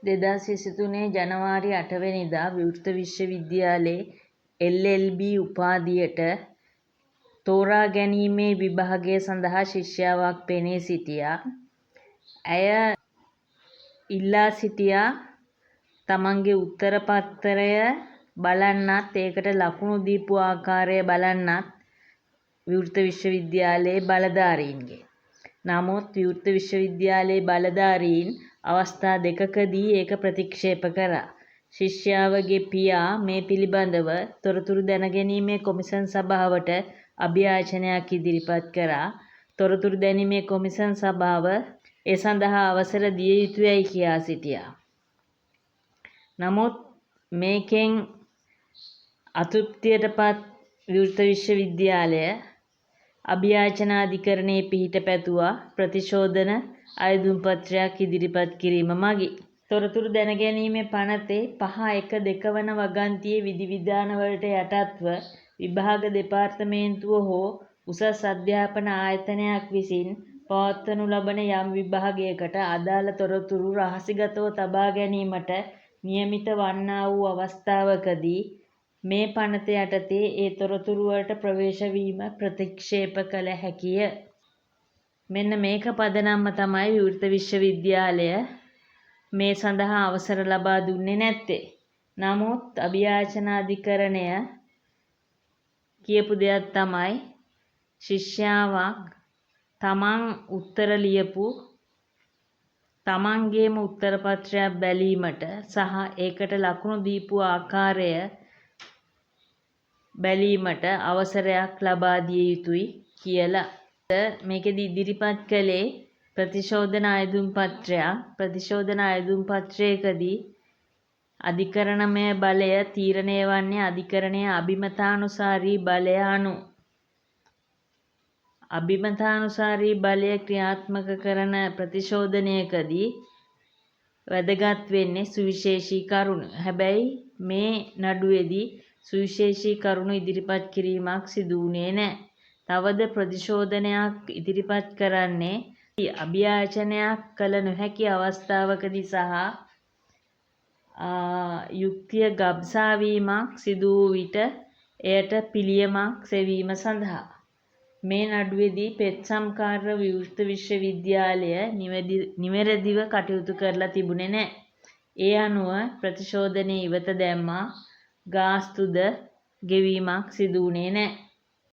2023 ජනවාරි 8 වෙනිදා විවෘත විශ්වවිද්‍යාලයේ LLB උපාධියට තෝරා ගැනීමේ විභාගය සඳහා ශිෂ්‍යාවක් පෙනී සිටියා. ඇය ඉල්ලා සිටියා තමන්ගේ උත්තර පත්‍රය බලන්නත් ඒකට ලකුණු දීපු ආකාරය බලන්නත් විවෘත විශ්වවිද්‍යාලයේ බලධාරීන්ගේ. නමුත් විවෘත විශ්වවිද්‍යාලයේ බලධාරීන් අවස්ථා දෙකකදී ඒක ප්‍රතික්ෂේප කරා. ශිෂ්‍යාවගේ පියා මේ පිළිබඳව තොරතුරු දැනගැනීමේ කොමිසම් සභාවට අභියාචනයක් ඉදිරිපත් කරා. තොරතුරු දැනීමේ කොමිසම් සභාව ඒ සඳහා අවසර දිය යුතුයයි කියා සිටියා. නමුත් මේකෙන් අතෘප්තියටපත් විවෘත විශ්වවිද්‍යාලය අභියාචනාධිකරණයේ පිහිට පැතුවා ප්‍රතිශෝධන අයදුම් පත්‍රයක් ඉදිරිපත් කිරීම මගින්. තොරතුරු දැනගැනීමේ පනතේ 5.1.2 වන වගන්තියේ විධිවිධානවලට යටත්ව විභාග දෙපාර්තමේන්තුව හෝ උසස් අධ්‍යාපන ආයතනයක් විසින් පවත්වනු ලබන යම් විභාගයකට අදාළ තොරතුරු රහසිගතව තබා ගැනීමට නියමිත වන්නා වූ අවස්ථාවකදී මේ පනත යටතේ ඒ තොරතුරු වලට ප්‍රවේශ වීම ප්‍රතික්ෂේප කළ හැකිය. මෙන්න මේක පදනම්ම තමයි විවෘත විශ්වවිද්‍යාලය මේ සඳහා අවසර ලබා දුන්නේ නැත්තේ. නමුත් අභියාචනාධිකරණය කියපු දෙයක් තමයි ශිෂ්‍යාවක් තමන් උත්තර ලියපු තමන්ගේම උත්තර පත්‍රයක් බැලීමට සහ ඒකට ලකුණු දීපු ආකාරය බැලීමට අවසරයක් ලබා දිය යුතුයි කියලා. මේකෙදි ඉදිරිපත් කළේ ප්‍රතිශෝධන අයදුම් පත්‍රයක්. ප්‍රතිශෝධන අයදුම් පත්‍රයකදී අධිකරණමය බලය තීරණය වන්නේ අධිකරණයේ අභිමතානුසාරී බලය අනුව. අභිමතානුසාරී බලය ක්‍රියාත්මක කරන ප්‍රතිශෝධනයකදී වැදගත් වෙන්නේ සුවිශේෂී කරුණු. හැබැයි මේ නඩුවේදී සුවිශේෂී කරුණු ඉදිරිපත් කිරීමක් සිදු වුණේ නැහැ. තවද ප්‍රතිශෝධනයක් ඉදිරිපත් කරන්නේ අභියාචනයක් කළ නොහැකි අවස්ථාවකදී සහ යුක්තිය ගබ්සා වීමක් සිදු වූ විට එයට පිළියමක් සෙවීම සඳහා. මේ නඩුවේදී පෙත්සම්කාර විවෘත විශ්වවිද්‍යාලය නිවැරදිව කටයුතු කරලා තිබුණේ නැහැ. ඒ අනුව ප්‍රතිශෝධනයේ ඉවත දැම්මා. ගාස්තුද ගෙවීමක් සිදු වුණේ නැහැ.